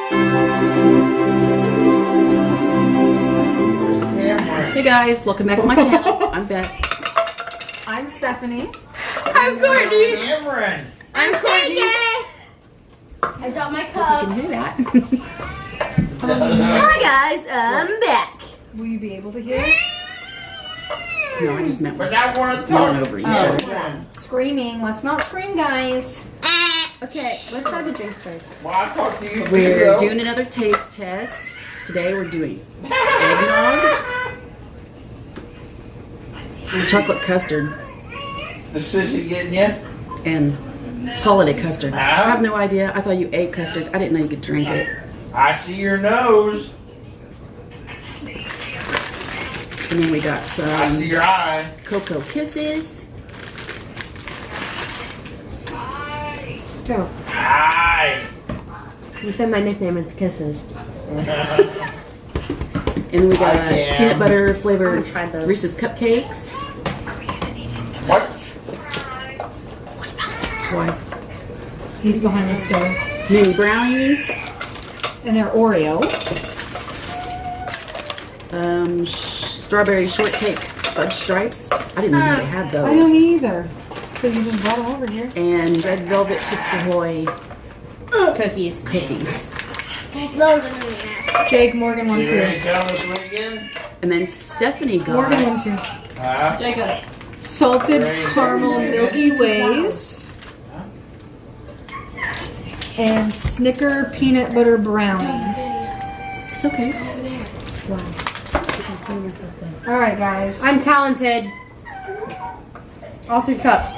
Hey guys, welcome back to my channel. I'm Beth. I'm Stephanie. I'm Courtney. Cameron. I'm CJ. I dropped my You cup. can hear that. Hi guys, I'm back. Will you be able to hear? No, I just meant But I want to yelling talk. over each other. Screaming. Let's not scream, guys. Okay, let's try the drinks first. Well, I talk to you. We're too, doing another taste test. Today we're doing eggnog, chocolate custard, The sissy getting you? and holiday custard. Huh? I have no idea. I thought you ate custard. I didn't know you could drink it. I see your nose. And then we got I see some your eye. cocoa kisses. Go. Eye. You said my nickname is Kisses. And then we got I can. peanut butter I'm flavored gonna try those. Reese's cupcakes. What? Why? He's behind the stove. Mini brownies. And they're Oreo. Strawberry shortcake fudge stripes. I didn't know they had those. I don't either. So you just brought them over here. And red velvet Chips Ahoy Cookies. cookies. Those are really nasty. Jake, Morgan You wants ready here. to tell us what again? And then Stephanie got Morgan wants here. Jacob. Salted caramel Milky Ways. And Snicker peanut butter brownie. It's okay. All right, guys. I'm talented. All 3 cups.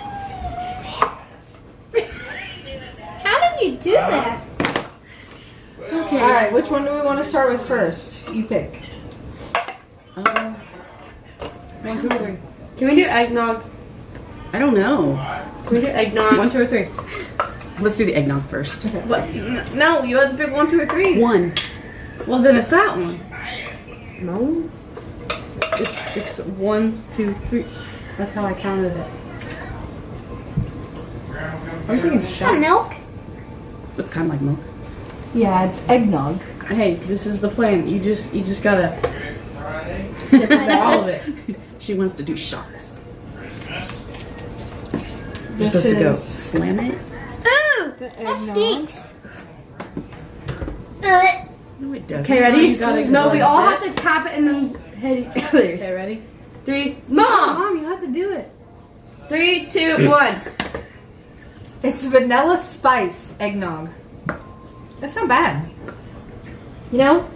How did you do that? Okay. All right. Which one do we want to start with first? You pick. 1, 2, 3. Can we do eggnog? I don't know. Can we do eggnog? 1, 2, or 3. Let's do the eggnog first. What? No, you have to pick 1, 2, or 3. 1. Well, then it's that one. No. It's 1, 2, 3. That's how I counted it. I'm thinking shots. Milk? It's kind of like milk. Yeah, it's eggnog. Hey, this is the plan. You just gotta dip all of it. She wants to do shots. You're This supposed to go is slam it. Ooh, the that eggnog. stinks. No, it doesn't. Okay, ready? You gotta No, go we like all this. have to tap it and then hit each other's. Okay, ready? 3. Mom, you have to do it. 3, 2, 1. It's vanilla spice eggnog. That's not bad. You know,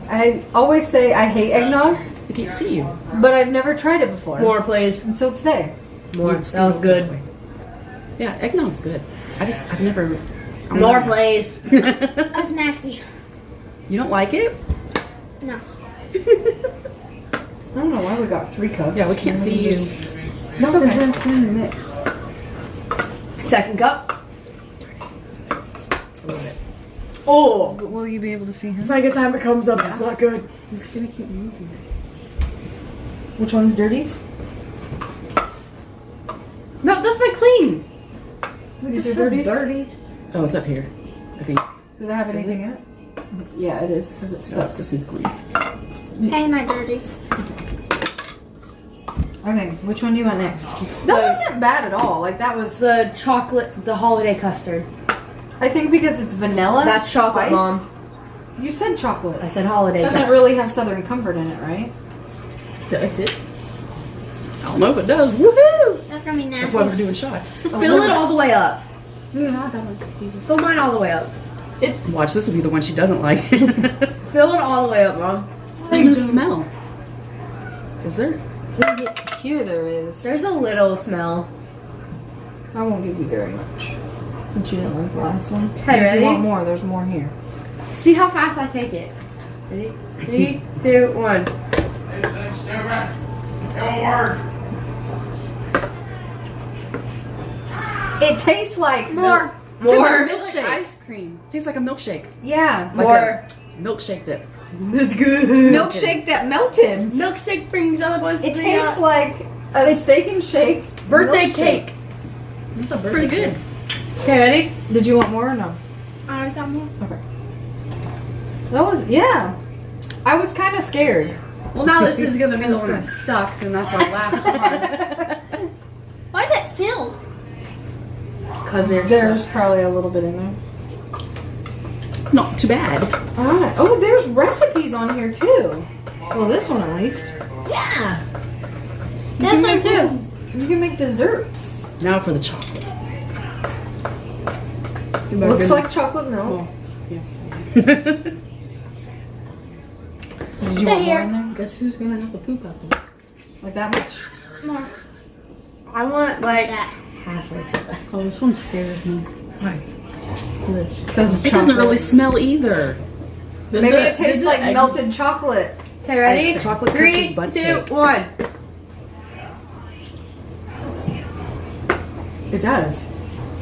I always say I hate eggnog, I can't see you. but I've never tried it before. More, please. Until today. More. That That was good. Yeah, eggnog's good. I've never. More, please. That's nasty. You don't like it? No. I don't know why we got 3 cups. Yeah, we can't see you. No, because it's kind of mixed. Second cup. Oh! Will you be able to see him? Second time it comes up, it's not good. He's gonna keep moving. Which one's dirties? No, that's my clean. These Just are dirties? dirty. Oh, it's up here. I think. Does it have anything in it? Yeah, it is, because it's stuck. This one's clean. Hey, my dirties. Okay, which one do you want next? That wasn't bad at all. Like, that was... The chocolate, the holiday custard. I think because it's vanilla. That's chocolate, spice. Mom. You said chocolate. I said holiday It doesn't custard. really have Southern Comfort in it, right? Does it? I don't know if it does. Woohoo! That's gonna be nasty. That's why we're doing shots. Fill it all the way up. Fill mine all the way up. Watch, this will be the one she doesn't like. Fill it all the way up, Mom. There's no smell. Is there? Here there is. There's a little smell. I won't give you very much. Since you didn't like the last one. Okay, If ready? you want more, there's more here. See how fast I take it. Ready? 3, 2, 1. It won't work. It tastes like More. Tastes like a More. milkshake. Ice cream. Tastes like a milkshake. Yeah, Like More. a milkshake that. It's good. milkshake that melted. Milkshake brings other boys to It the, tastes like a steak and shake birthday milkshake. cake. Pretty good. Okay, ready? Did you want more or no? I got more. Okay. That was, yeah. I was kind of scared. Well, now this is gonna be the one that sucks, and that's our last one. Why is it filled? Cause There's probably a little bit in there. Not too bad. Alright. Oh, there's recipes on here too. Well, this one at least. Yeah. This one too. You can make desserts. Now for the chocolate. Looks like chocolate milk. Oh, yeah. Did you Stay want more here. in there? Guess who's gonna have to poop after this? Like that much? More. I want like That. halfway full. Oh, this one scares me. Why? Because It doesn't really smell either. Maybe it tastes like melted chocolate. Okay, ready? Chocolate 3, custard butt 2, cake. 1. It does.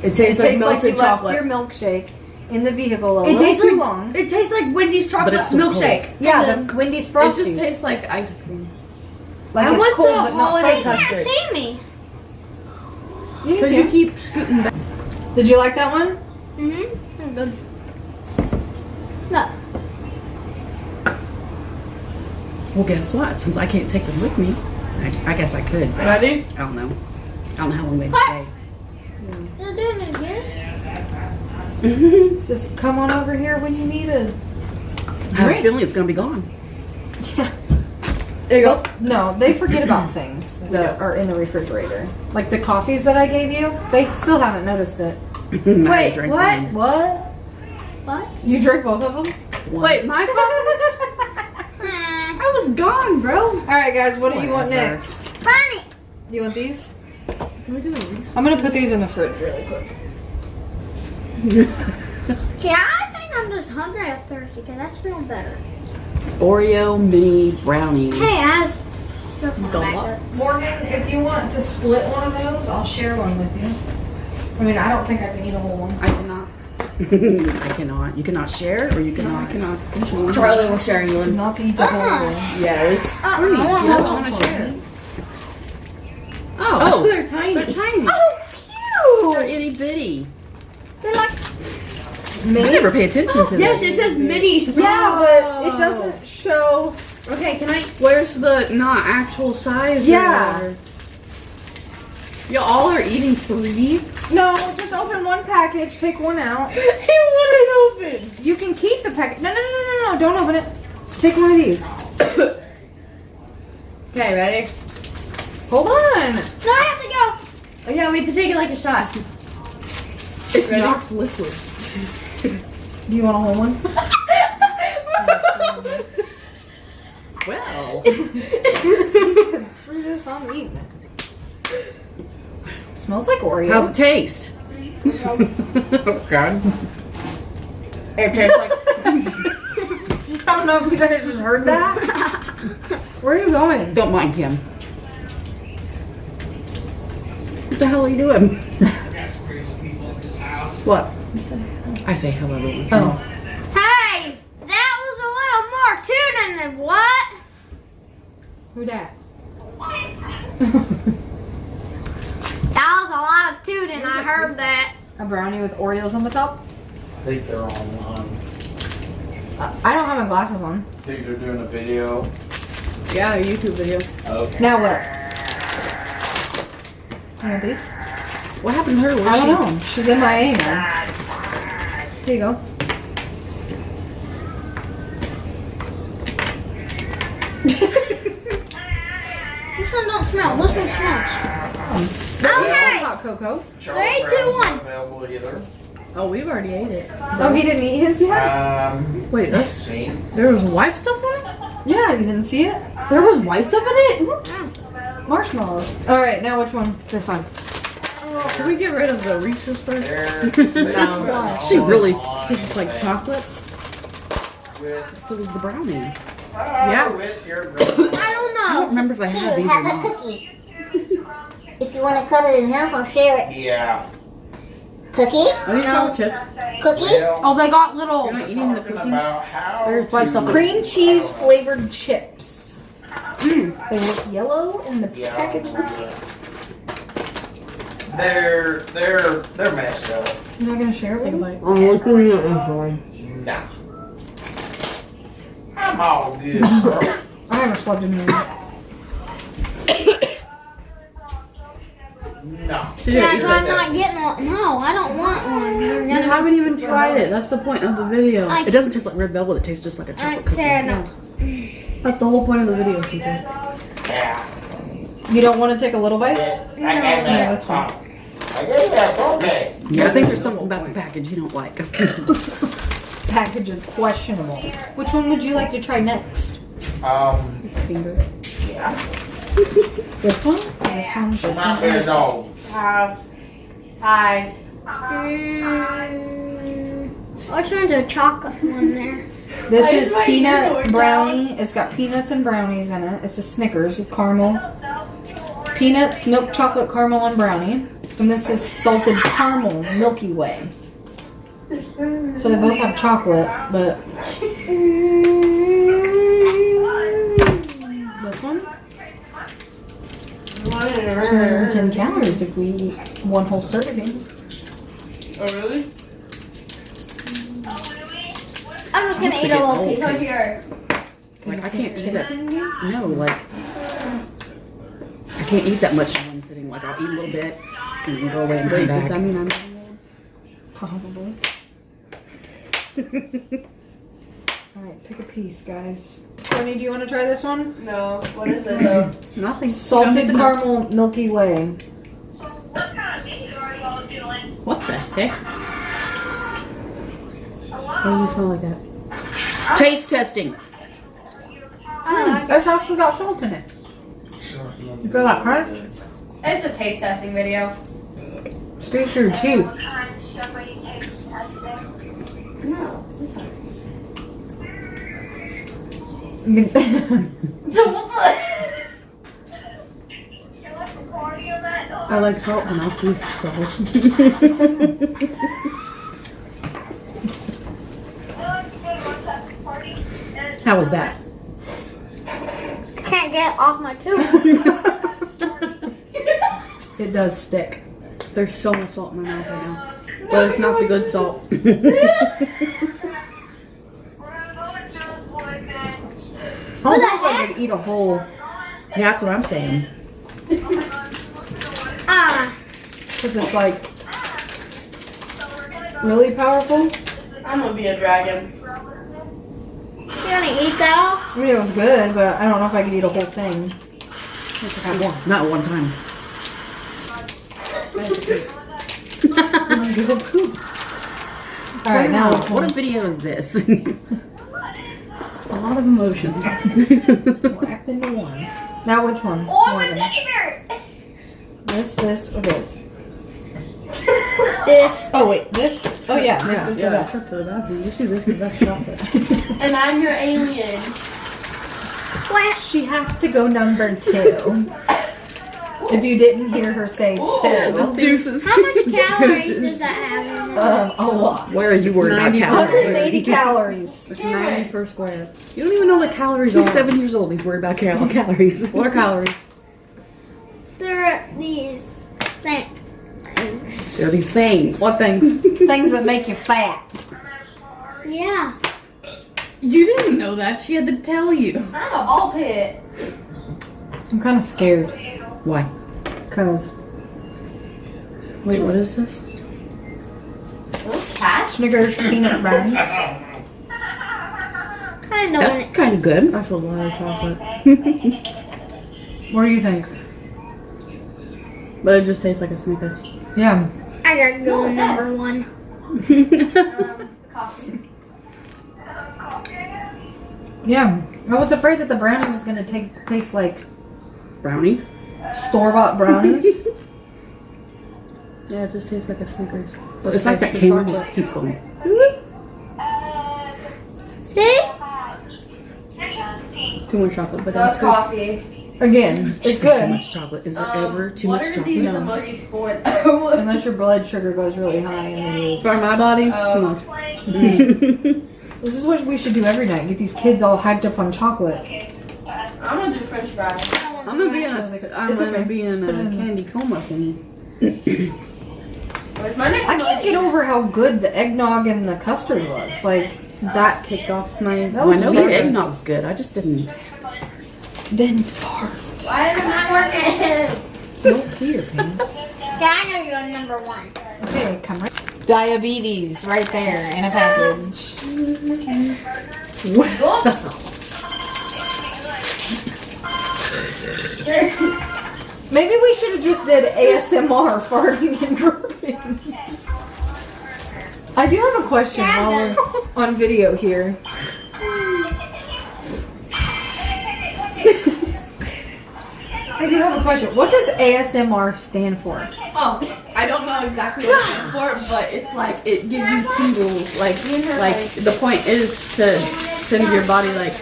It tastes like you melted left chocolate. your milkshake in the vehicle a It little tastes too like long. It tastes like Wendy's chocolate it's still milkshake. Yeah, And the Wendy's It Frosties. just tastes like ice cream. like I it's want cold, the but not holiday You frozen. can't custard. see me. Because you keep scooting back. Did you like that one? Mm-hmm. Good. Look. Well, guess what? Since I can't take them with me, I guess I could. Ready? I don't know. I don't know how long they'd What? stay. You're doing it again? Just come on over here when you need a I have a drink. feeling it's gonna be gone. There you go. No, they forget about things that are in the refrigerator. Like the coffees that I gave you, they still haven't noticed it. Wait, what? What? What? You drank both of them? Wait, my coffee? I was gone, bro. All right, guys, what do you want Whatever. next? Funny. You want these? Can we do a reset? I'm gonna put these in the fridge really quick. Okay, I think I'm just hungry and thirsty because that's feeling better. Oreo mini brownies. Hey, I have stuff on my back. Deluxe. Morgan, if you want to split one of those, I'll share one with you. I mean, I don't think I can eat a whole one. I cannot. I cannot. You cannot share, or you cannot. I cannot. Which one? Charlie will share you one. Not to eat the whole one. Yes. I Please. want She one. doesn't want to share. Oh, they're tiny. They're tiny. They're itty bitty. They're like, I never pay attention to them. Yes, it says mini. Yeah, but it doesn't show. Okay, can I? Where's the not actual size? Yeah. or- Y'all are eating 3? No, just open one package, take one out. He want it open. You can keep the package. No, don't open it. Take one of these. Okay, ready? Hold on. no, I have to go. Oh yeah, we have to take it like a shot. It's Ready? not liquid. Do you want a whole one? Well, Screw this, I'm eating it. Smells like Oreo. how's it taste? Oh God. It tastes like. I don't know if you guys just heard that. Where are you going? Don't mind him. What the hell are you doing? What? I say hello. Oh. Hey, that was a little more tuna than what? Who dat? That was a lot of tuna, and I heard that. A brownie with Oreos on the top? I think they're online. I don't have my glasses on. I think they're doing a video. Yeah, a YouTube video. Okay. Now what? You want these? What happened to her? I don't know. She's MIA now. Here you go. This one don't smell. This one smells. Okay. Hot cocoa. 3, 2, 1. Available either. Oh, we've already ate it. Oh, he didn't eat his yet? Wait, that's See? there was white stuff in it. Yeah, you didn't see it? There was white stuff in it. Marshmallows. All right, now which one? This one. Can we get rid of the Reese's first? No. She really It's like chocolate. So was the brownie. Yeah. With your I I don't don't know. remember if I had these or Have a not. cookie. If you want to cut it in half, I'll share it. Yeah. Cookie? Oh, you chocolate chips. Cookie? Well, Oh, they got little. You're not eating the talking cookie? about how There's white stuff. Cream cheese flavored chips. They look yellow in the Yeah. package. They're messed up. You're not gonna share it with me? I'm looking at this one. Nah. Oh, good girl. I haven't slept in a minute. No. Yeah, so I'm not getting one. No, I don't want one. You're You gonna haven't even tried it. That's the point of the video. I- It doesn't taste like red velvet. It tastes just like a chocolate cookie. fair enough. That's the whole point of the video, CJ. Yeah. You don't want to take a little bite? I got that. that's fine. I gave that. Okay. Yeah, I think there's something about the package you don't like. Package is questionable. Which one would you like to try next? Finger. Yeah. This one? This one? This Not one? their dog. Hi. Which one's a chocolate one there? This is peanut brownie. It's got peanuts and brownies in it. It's a Snickers with caramel. Peanuts, milk chocolate, caramel, and brownie. And this is salted caramel Milky Way. So they both have chocolate, but this one? 210 calories if we eat one whole serving. Oh, really? I'm just gonna eat a little piece. Come here. Like, I can't eat that. No, like, I can't eat that much in one sitting. Like, I'll eat a little bit and then go away and come Wait, back. does that mean I'm getting old? Probably. Alright, pick a piece, guys. Tony, do you want to try this one? No. What is it though? Nothing. Salted caramel Milky Way. What the heck? Why does it smell like that? Taste testing. It's actually got salt in it. You feel that crunch? It's a taste testing video. Squeeze your teeth. No, this one. I like salt and I'll do salt. How was that? I can't get it off my tooth. It does stick. There's so much salt in my mouth right now. But it's not the good salt. I don't think I could eat a whole. Yeah, that's what I'm saying. Ah, Because it's like really powerful. I'm gonna be a dragon. you gonna eat that all? I mean, it was good, but I don't know if I could eat a whole thing. Not one time. Alright, now which What one? a video is this? A lot of emotions. Whacked into one. Now which one? Morgan? This, or this? This. Oh wait, this? Oh yeah, this or yeah, that. trip to the bathroom. Just do this because that's chocolate. And I'm your alien. What? She has to go number 2. If you didn't hear her say 2. Deuces. How much calories does that have in it? A lot. Where are you worried about 90 calories? 180 calories. It's 90 per square. You don't even know what calories are. He's 7 years old. He's worried about calories. What are calories? There are these things. There are these things. What things? Things that make you fat. Yeah. You didn't know that. She had to tell you. I'm a ball pit. I'm kind of scared. Why? Because Wait, what is this? Cats? Snickers peanut brownie. Kind of. That's kind of good. That's a lot of chocolate. What do you think? But it just tastes like a Snickers. Yeah. I gotta go with number 1. Coffee. Yeah. I was afraid that the brownie was going to taste like Brownie. store-bought brownies. Yeah, it just tastes like a Snickers. It's like that camera just keeps going. See? Too much chocolate, but that's good. Coffee. Again, She it's said too good. much chocolate. Is there ever too What much are chocolate? these No. emojis for? Unless your blood sugar goes really high and then you... For my body, too much. This is what we should do every night. Get these kids all hyped up on chocolate. I'm gonna do French fries. I'm gonna be in a candy coma thingy. Where's my next I can't get over how good the eggnog and the custard was. Like, That kicked off my. That I was know weird. the eggnog's good. I just didn't. Then fart. Why is it not working? Don't pee your pants. Okay, I know you're number one. Okay, come right. Diabetes right there in a package. Maybe we should have just did ASMR farting and burping. I do have a question while we're on video here. I do have a question. What does ASMR stand for? Oh, I don't know exactly what it stands for, but it's like it gives you tingles. Like the point is to send your body like.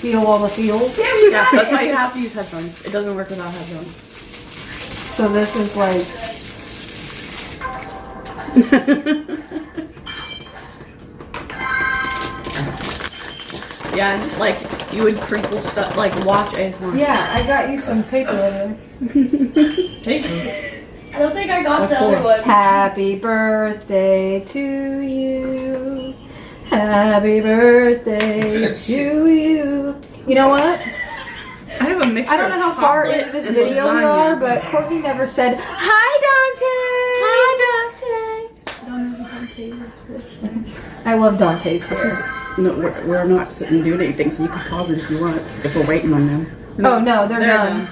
Feel all the feels? Yeah, that's why you have to use headphones. It doesn't work without headphones. So this is like... Yeah, and, like you would crinkle stuff, like watch ASMR. Yeah, I got you some paper there. I don't think I got the other one. Happy birthday to you. Happy birthday to you. You know what? I have a mixture. I don't know how far into this video we are, but Courtney never said, Hi, Dante! I don't know how to say this. I love Dante's hair. No, we're not sitting and doing anything, so you can pause it if you want. If we're waiting on them. Oh, no, they're done.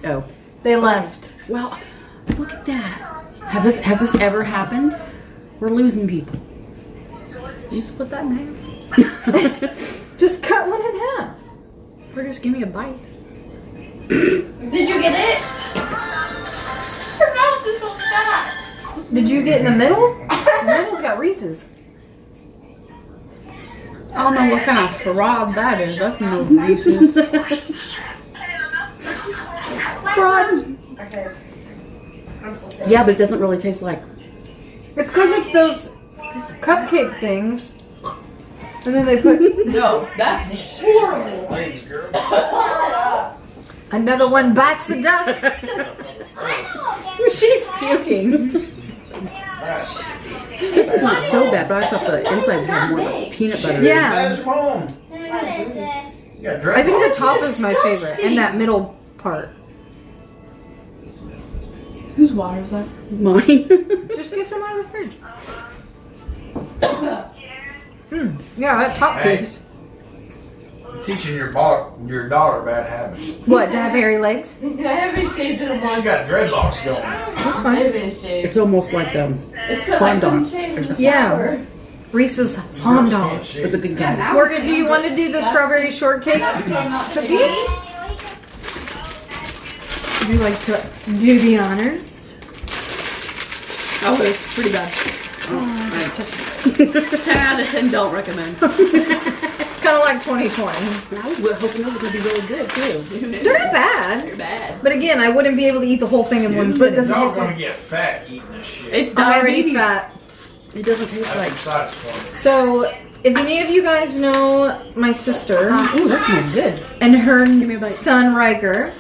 Oh. They left. Well, look at that. Has this ever happened? We're losing people. You split that in half, Just cut one in half. or just give me a bite. Did you get it? Your mouth is so fat. Did you get in the middle? The middle's got Reese's. I don't know what kind of fraud that is. That's no Reese's. Fraud. Okay. I'm so sick. Yeah, but it doesn't really taste like. It's because of those cupcake things. And then they put No, that's horrible. another one bites the dust. She's puking. This is not so bad, but I thought the inside would have more like peanut butter. Yeah. That's home. What is this? You got I think the dreadlocks. top is my favorite, and that middle part. Whose water is that? Mine. Just get some out of the fridge. Yeah, that top Hey. piece. Teaching your daughter bad habits. What, to have hairy legs? I haven't shaved in a She's month. got dreadlocks going. That's I fine. haven't shaved. It's almost like It's because I fondant couldn't or shave in the something. Yeah. shower. Reese's fondant. But the good kind. Morgan, do you want to do the strawberry shortcake cookie? Would you like to do the honors? Oh, it's pretty bad. 10 out of 10 don't recommend. Kind of like 2020. I was hoping those were going to be really good too. They're not bad. You're bad. But again, I wouldn't be able to eat the whole thing in one But it sitting. doesn't Y'all taste gonna like. get fat eating this shit. It's I'm already diabetes. fat. It doesn't taste That's like. besides funny. So, if any of you guys know my sister Ooh, that smells good. and her me a bite. son Riker,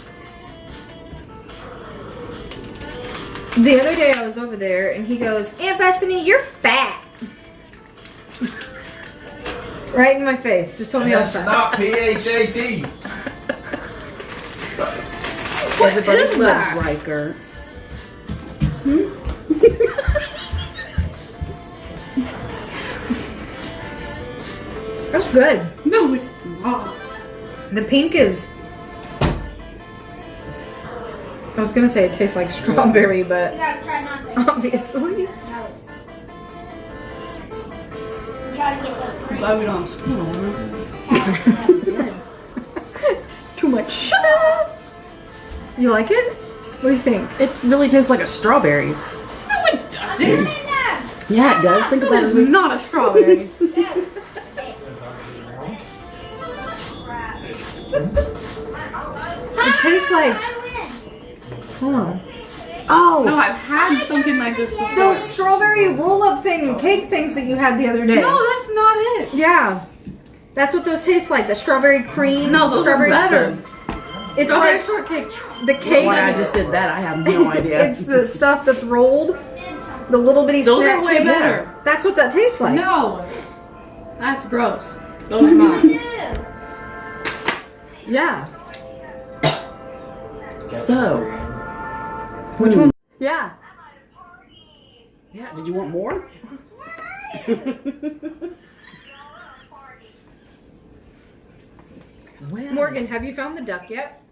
the other day I was over there and he goes, Aunt Bethany, you're fat. Right in my face. Just told And me I was that's fat. not PHAT. Everybody is loves that? Riker. That's good. No, it's not. The pink is. I was gonna say it tastes like strawberry, but You gotta try not to. obviously. Try to get the green. Glad we don't have school. Too much sugar. You like it? What do you think? It really tastes like a strawberry. No, it doesn't. Yeah, it does. Think That about is it. not a strawberry. It tastes like. Hold on. Oh, No, I've had something like this before. those strawberry roll-up cake things that you had the other day. No, that's not it. Yeah, that's what those taste like. The strawberry cream. No, those are strawberry better. It's Strawberry like shortcake. the cake. Why I just did that, I have no idea. It's the stuff that's rolled. The little bitty Those snack are way cakes. better. That's what that tastes like. No. That's gross. Those are not. Yeah. So, Which one? Yeah. yeah, did you want more? Well, Morgan, have you found the duck yet?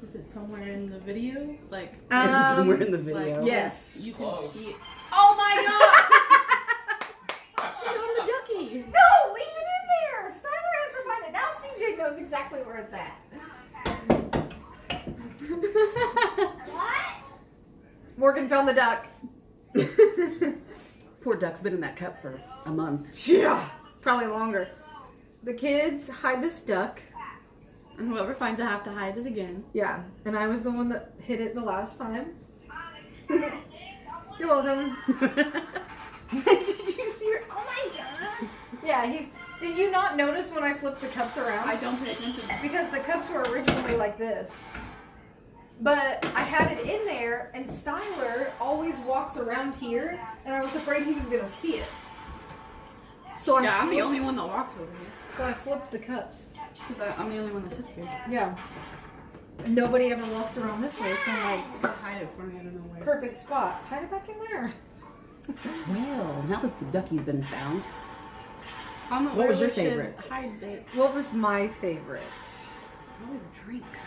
Is it somewhere in the video? Like, is it somewhere in the video? Yes. you can Close. see it. Oh my god! Shit on the ducky. No, leave it in there. Styler has to find it. Now CJ knows exactly where it's at. Morgan found the duck. Poor duck's been in that cup for a month. Yeah. Probably longer. The kids hide this duck. And whoever finds it have to hide it again. Yeah. And I was the one that hid it the last time. You're welcome. Did you see her? Oh my god. Yeah, did you not notice when I flipped the cups around? I don't pay attention. Because the cups were originally like this. But I had it in there, and Styler always walks around here, and I was afraid he was going to see it. So I'm the only one that walks over here. So I flipped the cups. Because I'm the only one that sits here. Yeah. Nobody ever walks around this way, so I'm like, Hide it for me, I don't know where. perfect spot. Hide it back in there. Well, now that the ducky's been found, I don't know What where was your we should favorite? Hide it. What was my favorite? Probably the drinks.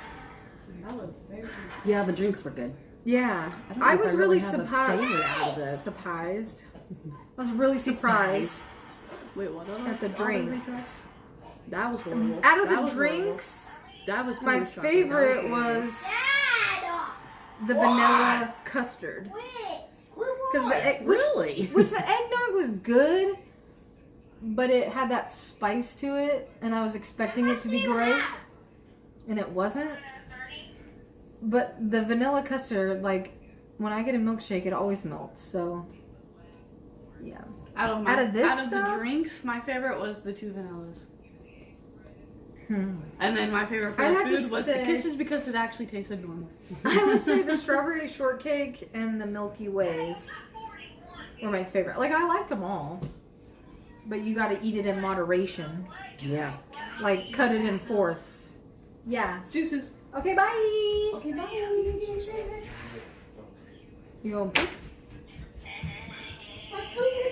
That was very good. yeah, the drinks were good. Yeah. I don't know I if was I really have a surprised. favorite out of this. Surprised. I was really surprised. Wait, what? At the drinks. That was horrible. Out of That the was horrible. drinks, That was my totally shocking. favorite That was Dad! the vanilla custard. Wait. Because the egg, Really? which the eggnog was good, but it had that spice to it, and I was expecting it to be gross, and it wasn't. But the vanilla custard, like when I get a milkshake, it always melts. So, yeah. Out of this the stuff? drinks, my favorite was the 2 vanillas. Hmm. And then my favorite for I'd the have to food was say- the kisses because it actually tasted normal. I would say the strawberry shortcake and the Milky Ways were my favorite. Like I liked them all, but you got to eat it in moderation. Yeah. Like cut it in fourths. Yeah. Juices. Okay, bye. Okay, bye. You go poop?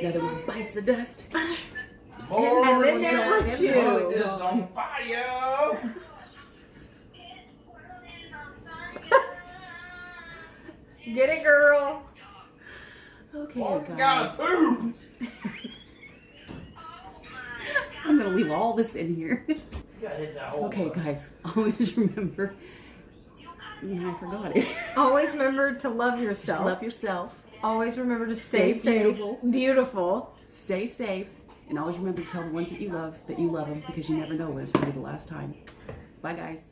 Another one bites the dust. And then there were two. Put this on fire. Get it, girl. Okay, Oh, gotta guys. poop. I'm gonna leave all this in here. You gotta hit that whole Okay, button. guys. Always remember. Yeah, I forgot it. Always remember to love Just yourself. love yourself. Always remember to stay Stay safe. beautiful. Beautiful. Stay safe. And always remember to tell the ones that you love them because you never know when it's gonna be the last time. Bye, guys.